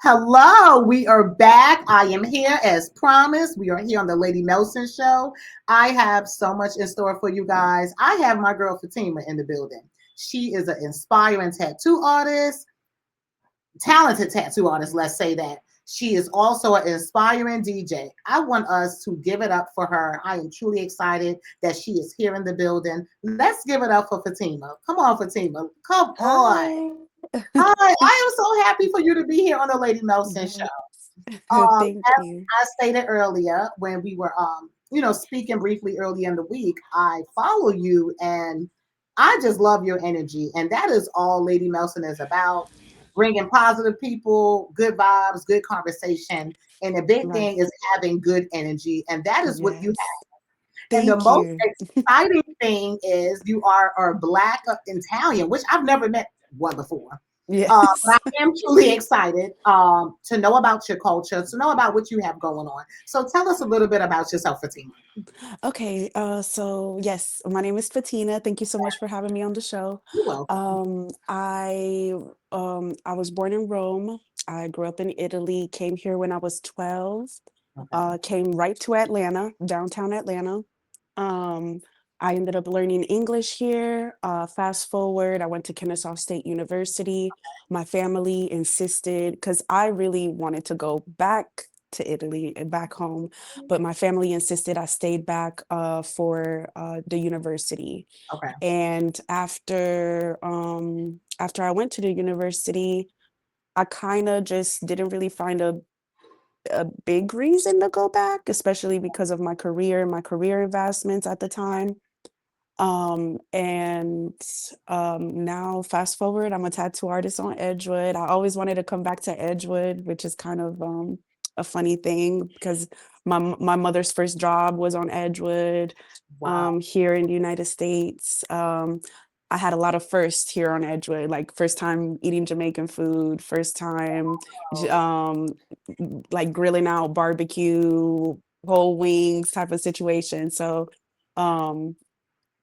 Hello, we are back. I am here as promised. We are here on the Lady Melson show. I have so much in store for you guys. I have my girl Fatima in the building. She is an inspiring tattoo artist, talented tattoo artist, let's say that. She is also an inspiring DJ. I want us to give it up for her. I am truly excited that she is here in the building. Let's give it up for Fatima. Come on, Fatima. Come on. Hi. Hi, I am so happy for you to be here on the Lady Melson show. Yes. Thank As you. I stated earlier when we were, speaking briefly earlier in the week, I follow you and I just love your energy. And that is all Lady Melson is about, bringing positive people, good vibes, good conversation. And the big Right. thing is having good energy. And that is what you Yes. have. And the Thank most you. exciting thing is you are Black Italian, which I've never met one before. But Yes. I am truly excited to know about your culture, to know about what you have going on. So tell us a little bit about yourself, Fatima. Okay, so yes, my name is Fatina. Thank you so much for having me on the show. You're welcome. I was born in Rome. I grew up in Italy, came here when I was 12, Okay. came right to Atlanta, downtown Atlanta. Um, I ended up learning English here. Fast forward, I went to Kennesaw State University. My family insisted because I really wanted to go back to Italy and back home, but my family insisted I stayed back for the university. Okay. And after I went to the university, I kind of just didn't really find a big reason to go back, especially because of my career investments at the time. And Now fast forward, I'm a tattoo artist on Edgewood. I always wanted to come back to Edgewood, which is kind of a funny thing because my mother's first job was on Edgewood Wow. here in the United States. I had a lot of firsts here on Edgewood, like first time eating Jamaican food, first time like grilling out barbecue, whole wings type of situation. So um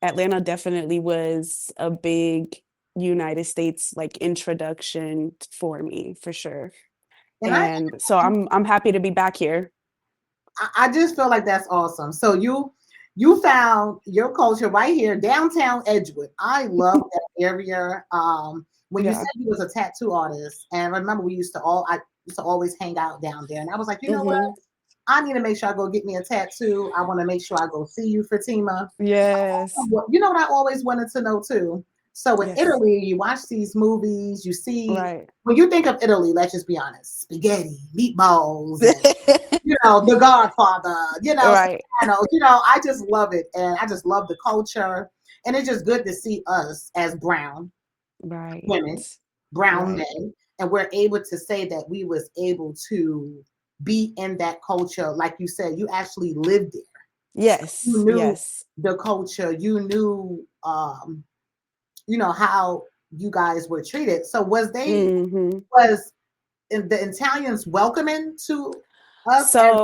Atlanta definitely was a big United States like introduction for me for sure. And And so I'm happy to be back here. I just feel like that's awesome. So you found your culture right here, downtown Edgewood. I love that area. When you said Yeah. you was a tattoo artist, and I remember I used to always hang out down there, and I was like, you know what? Hmm. I need to make sure I go get me a tattoo. I want to make sure I go see you, Fatima. Yes. You know what I always wanted to know too? So in Yes. Italy, you watch these movies, you see, Right. when you think of Italy, let's just be honest, spaghetti, meatballs, and The Godfather, Right. Sopranos, I just love it. And I just love the culture. And it's just good to see us as brown Right. women, brown Right. men, and we're able to say that we was able to be in that culture. Like you said, you actually lived there. You Yes. knew Yes. the culture, you knew how you guys were treated. So Hmm. was the Italians welcoming to us as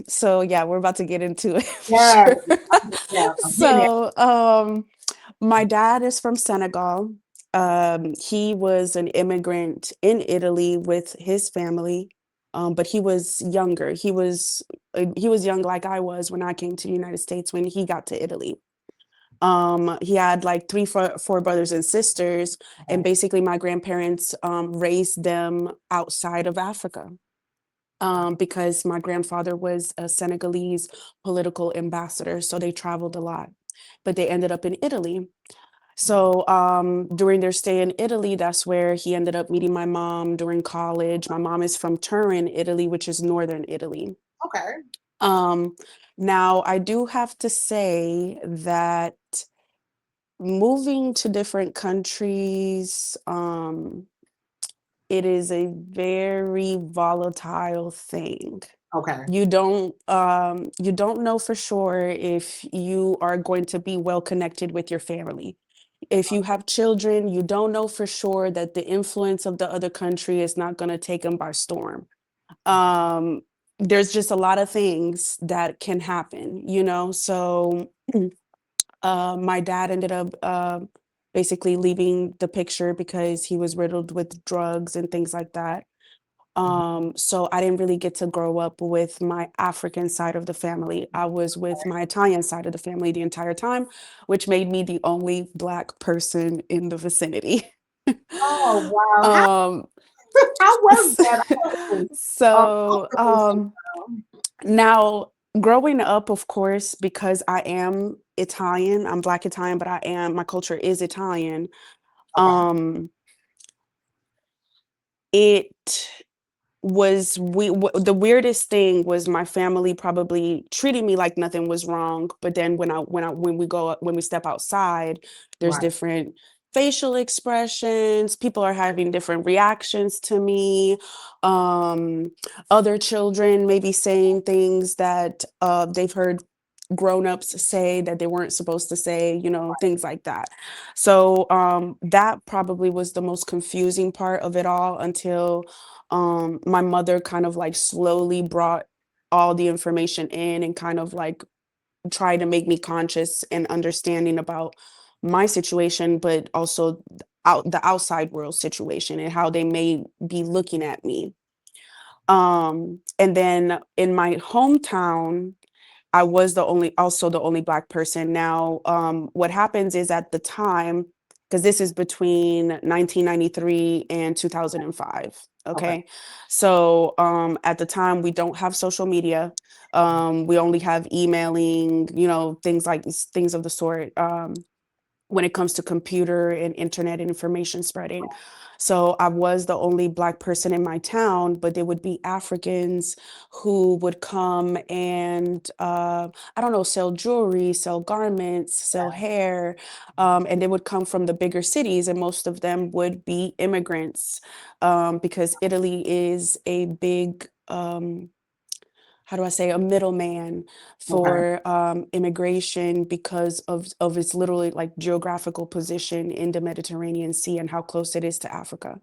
So yeah, we're about to get into it for yeah, sure. yeah, I'm getting it. So, my dad is from Senegal. He was an immigrant in Italy with his family, but he was younger. He was young like I was when I came to the United States when he got to Italy. He had like four brothers and sisters, and Okay. basically my grandparents raised them outside of Africa because my grandfather was a Senegalese political ambassador, so they traveled a lot. But they ended up in Italy. So during their stay in Italy, that's where he ended up meeting my mom during college. My mom is from Turin, Italy, which is northern Italy. Okay. Um, Now, I do have to say that moving to different countries, it is a very volatile thing. Okay. You don't know for sure if you are going to be well connected with your family. If you have children, you don't know for sure that the influence of the other country is not going to take them by storm. Um, there's just a lot of things that can happen, you know? So my dad ended up basically leaving the picture because he was riddled with drugs and things like that. So I didn't really get to grow up with my African side of the family. I was with my Italian side of the family the entire time, which made me the only Black person in the vicinity. Oh, wow. How um, how was s- that? I wasn't, so comfortable somehow. now growing up, of course, because I am Italian, I'm Black Italian, but my culture is Italian. Okay. Um, it the weirdest thing was my family probably treating me like nothing was wrong, but then when we step outside, there's Right. different facial expressions, people are having different reactions to me. um Other children may be saying things that they've heard grown-ups say that they weren't supposed to say, things like that. So that probably was the most confusing part of it all, until my mother kind of like slowly brought all the information in and kind of like tried to make me conscious and understanding about my situation, but also the outside world situation and how they may be looking at me. And then in my hometown, I was also the only Black person. Now, what happens is at the time, because this is between 1993 and 2005. Okay. Okay. So at the time, we don't have social media. We only have emailing, things of the sort. When it comes to computer and internet and information spreading. So I was the only Black person in my town, but there would be Africans who would come and, I don't know, sell jewelry, sell garments, sell hair. And they would come from the bigger cities, and most of them would be immigrants, because Italy is a big, how do I say, a middleman Okay. for immigration because of its literally like geographical position in the Mediterranean Sea and how close it is to Africa.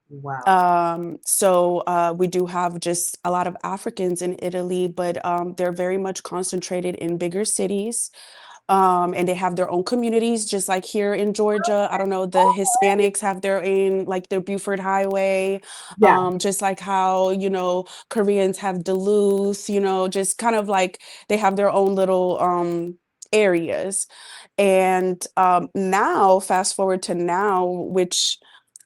Wow. So we do have just a lot of Africans in Italy, but they're very much concentrated in bigger cities. And they have their own communities, just like here in Georgia. I don't know, the Hispanics have their own, like their Buford Highway, Yeah. just like how, Koreans have Duluth, just kind of like they have their own little areas. And now, fast forward to now, which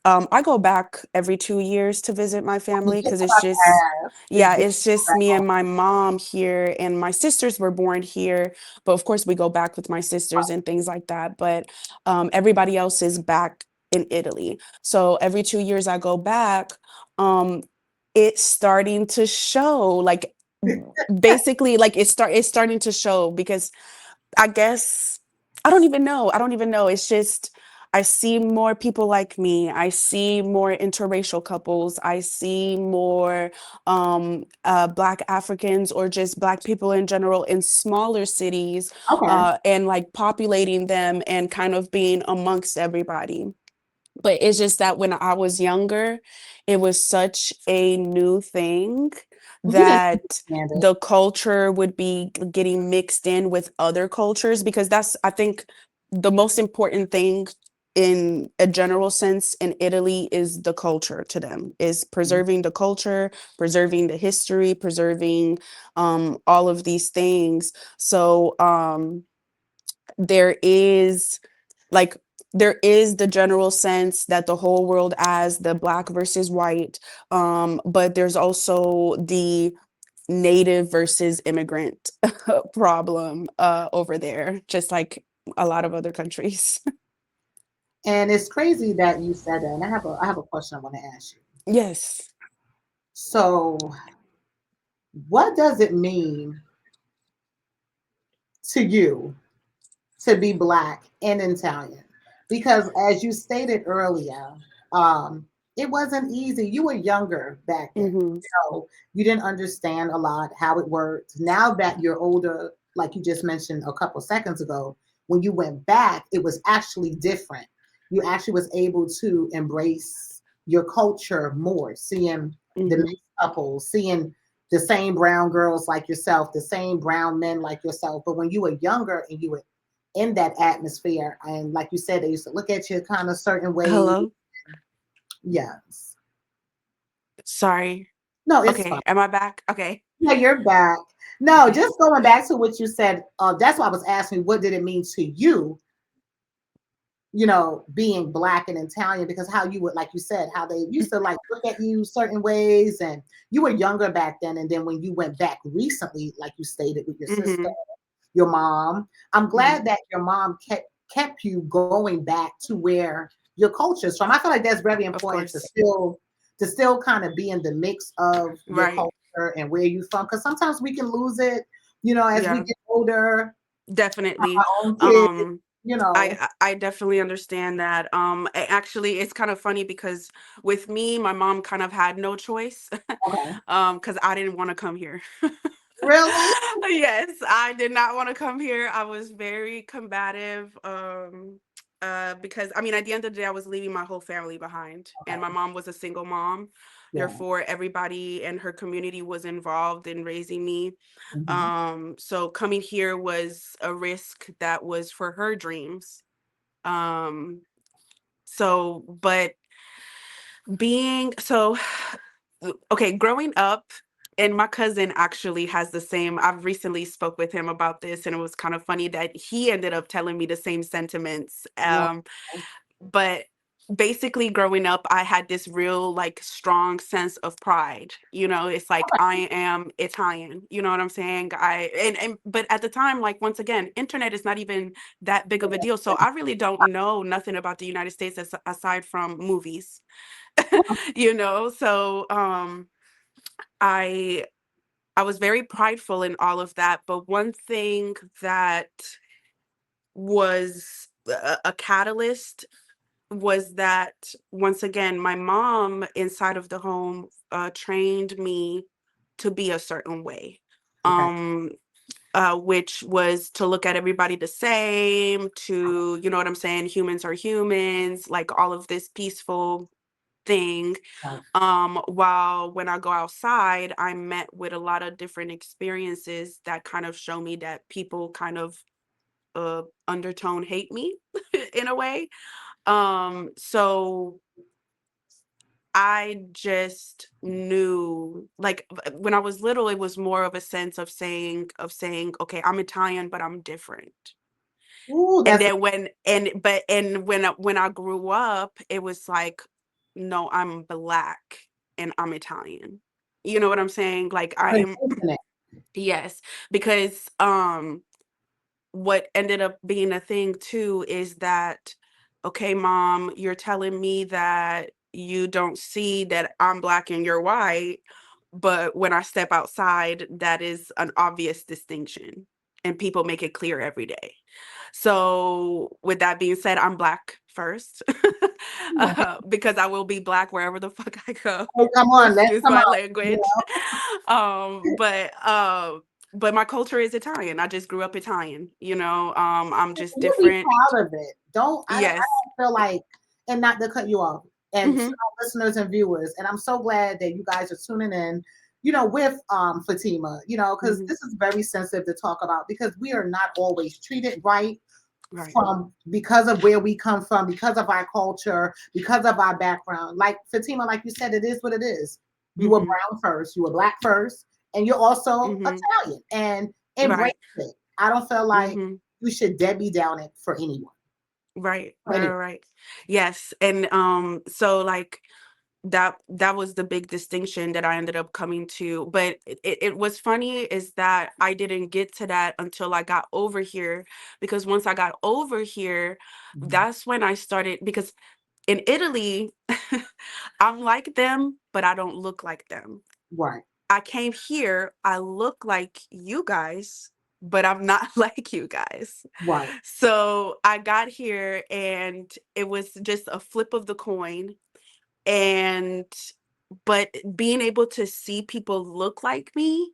I go back every 2 years to visit my I was family just because it's about to just, ask. It's yeah, good it's to go just back me home. and my mom here, and my sisters were born here. But of course, we go back with my sisters and things like that. But everybody else is back in Italy. So every 2 years I go back, um, it's starting to show, like basically, like it's starting to show because I guess I don't even know. I don't even know. It's just I see more people like me. I see more interracial couples. I see more Black Africans or just Black people in general in smaller cities, Okay. and like populating them and kind of being amongst everybody. But it's just that when I was younger, it was such a new thing You didn't that understand it. the culture would be getting mixed in with other cultures, because that's, I think, the most important thing in a general sense in Italy is the culture to them, is preserving the culture, preserving the history, preserving all of these things. So there is like there is the general sense that the whole world as the Black versus white, but there's also the native versus immigrant problem over there, just like a lot of other countries. And it's crazy that you said that. And I have a question I want to ask you. Yes. So, what does it mean to you to be Black and Italian? Because as you stated earlier, um, it wasn't easy. You were younger back then. Hmm. You didn't understand a lot how it worked. Now that you're older, like you just mentioned a couple seconds ago, when you went back, it was actually different. You actually was able to embrace your culture more, seeing the Hmm. mixed couples, seeing the same brown girls like yourself, the same brown men like yourself. But when you were younger and you were in that atmosphere, and like you said, they used to look at you kind of certain ways. Hello. Yes. Sorry. No, it's fine. Okay, am I back? Okay. Yeah, you're back. No, Okay. just going back to what you said. That's why I was asking, what did it mean to you? Being black and Italian, because how you would, like you said, how they used to like look at you certain ways, and you were younger back then, and then when you went back recently, like you stated with your sister, Mhm. your mom, I'm glad Mhm. that your mom kept you going back to where your culture is from. I feel like that's very Of important to course. still kind of be in the mix of your Right. culture and where you're from, because sometimes we can lose it, as we Yeah, get older, definitely. our own kids, Um, you know. I definitely understand that. Actually, it's kind of funny because with me, my mom kind of had no choice, Okay. because I didn't want to come here. Really? Yes, I did not want to come here. I was very combative. Because I mean, at the end of the day, I was leaving my whole family behind, and my Okay. mom was a single mom. Yeah. Therefore, everybody in her community was involved in raising me. Hmm. So coming here was a risk that was for her dreams. Um, but being so okay, growing up, and my cousin actually has the same. I've recently spoke with him about this, and it was kind of funny that he ended up telling me the same sentiments. Wow. But basically growing up, I had this real like strong sense of pride. It's like I am Italian. You know what I'm saying? And but at the time, like once again, internet is not even that big of a deal. So I really don't know nothing about the United States aside from movies. So I I was very prideful in all of that, but one thing that was a catalyst was that once again, my mom inside of the home trained me to be a certain way. Okay. Um, which was to look at everybody the same, to, you know what I'm saying, humans are humans, like all of this peaceful thing. Right. While when I go outside, I'm met with a lot of different experiences that kind of show me that people kind of undertone hate me in a way. So I just knew, like when I was little, it was more of a sense of saying, okay, I'm Italian, but I'm different. Ooh, And that's then when I grew up, it was like, no, I'm black and I'm Italian. You know what I'm saying? Like I am, isn't it? yes, because what ended up being a thing too is that, okay, mom, you're telling me that you don't see that I'm black and you're white, but when I step outside, that is an obvious distinction, and people make it clear every day. So, with that being said, I'm black first, Yeah. because I will be black wherever the fuck I go. Oh, come on, let's Excuse come my on. You language. know, Um, but uh, but my culture is Italian. I just grew up Italian. I'm just you'll be different. proud of it. I Yes. don't feel like, and not to cut you off, and to Hmm. our listeners and viewers, and I'm so glad that you guys are tuning in. With Fatima, because Hmm. this is very sensitive to talk about, because we are not always treated right Right. from because of where we come from, because of our culture, because of our background. Like Fatima, like you said, it is what it is. You were Hmm. brown first, you were black first, and you're also Hmm. Italian. And embrace Right. it. I don't feel like Hmm. you should Debbie down it for anyone. Right. For Right. anyone. Right. Right. Yes. And so like that was the big distinction that I ended up coming to. But it was funny is that I didn't get to that until I got over here, because once I got over here, Mhm. that's when I started, because in Italy, I'm like them, but I don't look like them. Right, I came here, I look like you guys, but I'm not like you guys. right, So I got here and it was just a flip of the coin. And but being able to see people look like me,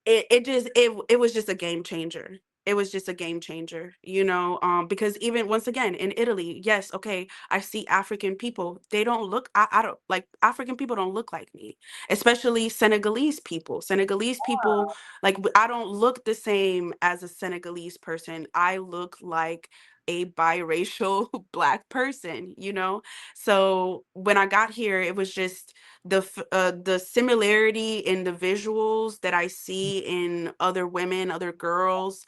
it was just a game changer. It was just a game changer, because even once again in Italy, yes, okay, I see African people. They don't look, I don't like African people don't look like me, especially Senegalese people. Senegalese people, like I don't look the same as a Senegalese person. I look like a biracial Black person, you know? So when I got here, it was just the similarity in the visuals that I see in other women, other girls,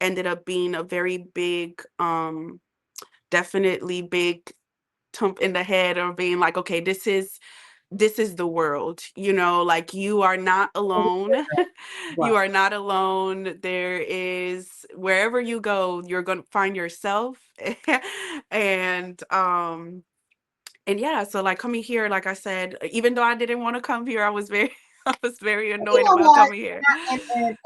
ended up being a very big, definitely big thump in the head of being like, okay, this is the world, you know, like you are not alone. Right. You are not alone. There is, wherever you go, you're going to find yourself. and and yeah, so like coming here, like I said, even though I didn't want to come here, I was very I was very You annoyed know about what? coming here.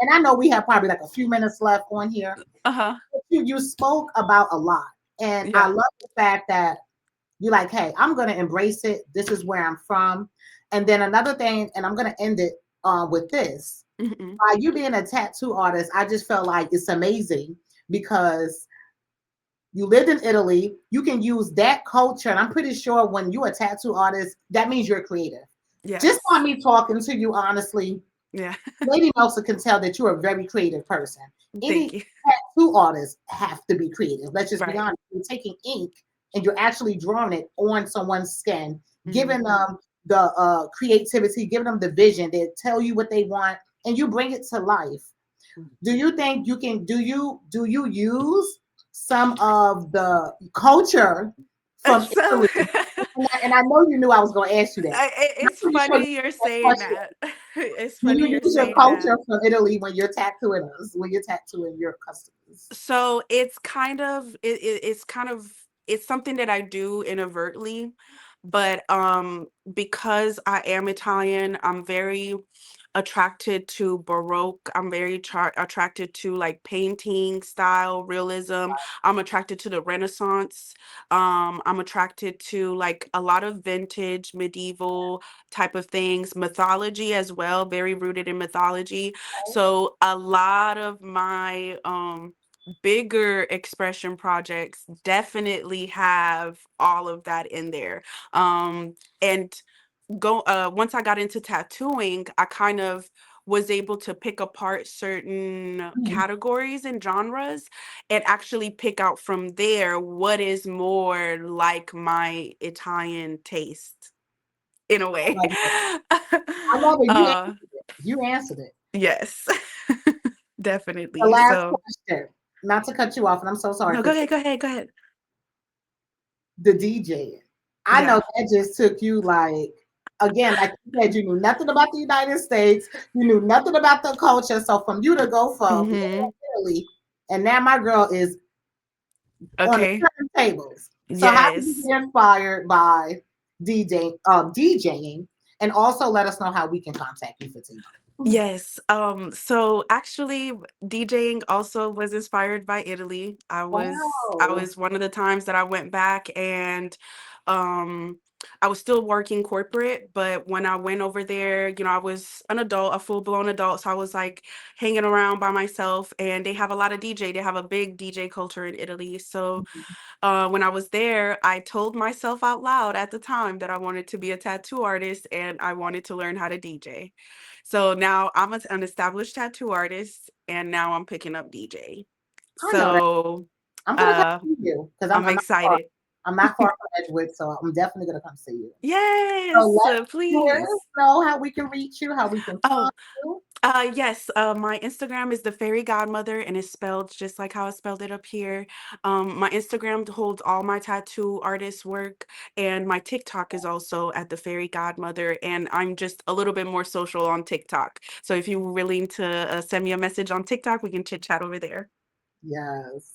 And I know we have probably like a few minutes left on here. Uh-huh. You spoke about a lot, and I Yeah. love the fact that you're like, hey, I'm going to embrace it. This is where I'm from. And then another thing, and I'm going to end it with this. Hmm. By you being a tattoo artist, I just felt like it's amazing because you lived in Italy. You can use that culture. And I'm pretty sure when you're a tattoo artist, that means you're creative. Just by Yes. me talking to you, honestly, Yeah. Lady Melson can tell that you're a very creative person. Thank Any you. tattoo artists have to be creative. Let's just be Right. honest. You're taking ink and you're actually drawing it on someone's skin, giving Hmm. them the creativity, giving them the vision. They tell you what they want, and you bring it to life. Do you think you can? Do you use some of the culture from So Italy? And I know you knew I was going to ask you that. I'm it's pretty sure you funny you're that saying question. that. It's Do funny you you're use your saying that. culture from Italy when you're tattooing us, when you're tattooing your customers? So it's kind of it's kind of it's something that I do inadvertently, but because I am Italian, I'm very attracted to Baroque. I'm very attracted to like painting style, realism. I'm attracted to the Renaissance. I'm attracted to like a lot of vintage, medieval type of things, mythology as well, very rooted in mythology. So a lot of my bigger expression projects definitely have all of that in there. And go once I got into tattooing, I kind of was able to pick apart certain Mhm. categories and genres and actually pick out from there what is more like my Italian taste in a I way. love it. I love it. You uh answered it. You answered it. yes. The Definitely. last So question, not to cut you off, and I'm so sorry no, for go ahead. the DJ. I know Yeah. that just took you like, again, like you said, you knew nothing about the United States, you knew nothing about the culture. So from you to go from Hmm. Italy, and now my girl is on Okay. the turntables. So how did you Yes. get inspired by DJing? And also let us know how we can contact you, Fatima. Yes. So actually DJing also was inspired by Italy. I Wow. was one of the times that I went back and um I was still working corporate, but when I went over there, you know, I was an adult, a full-blown adult. So I was like hanging around by myself and they have a lot of DJ. They have a big DJ culture in Italy. So when I was there, I told myself out loud at the time that I wanted to be a tattoo artist and I wanted to learn how to DJ. So now I'm an established tattoo artist and now I'm picking up DJ. I know that. So I'm gonna come uh, see you because I'm I'm not far. excited. I'm not far from Edgewood, so I'm definitely gonna come see you. So Yes, let viewers please. know how we can reach you, how we can Oh, find you. yes, my Instagram is the Fairy Godmother, and it's spelled just like how I spelled it up here. My Instagram holds all my tattoo artist work, and my TikTok is also at the Fairy Godmother, and I'm just a little bit more social on TikTok. So if you're willing to send me a message on TikTok, we can chit chat over there. Yes.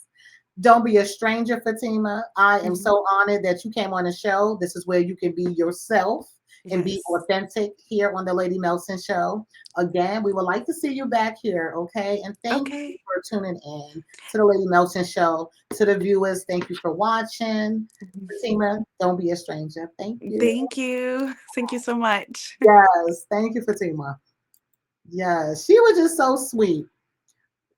Don't be a stranger, Fatima. I am Mhm. so honored that you came on the show. This is where you can be yourself and be Yes. authentic here on the Lady Melson Show. Again, we would like to see you back here, okay? And thank you Okay. for tuning in to the Lady Melson Show. To the viewers, thank you for watching. Mhm. Fatima, don't be a stranger. Thank you. Thank you. Thank you so much. Yes, thank you, Fatima. Yes, she was just so sweet.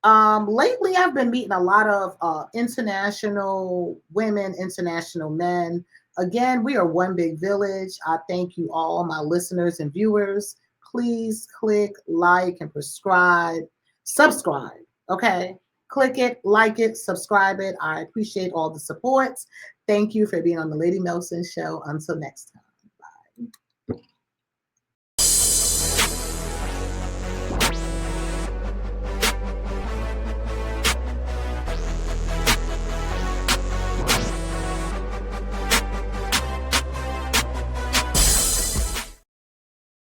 Lately, I've been meeting a lot of international women, international men. Again, we are one big village. I thank you all, my listeners and viewers. Please click like and subscribe. Okay. Click it, like it, subscribe it. I appreciate all the support. Thank you for being on the Lady Melson Show. Until next time.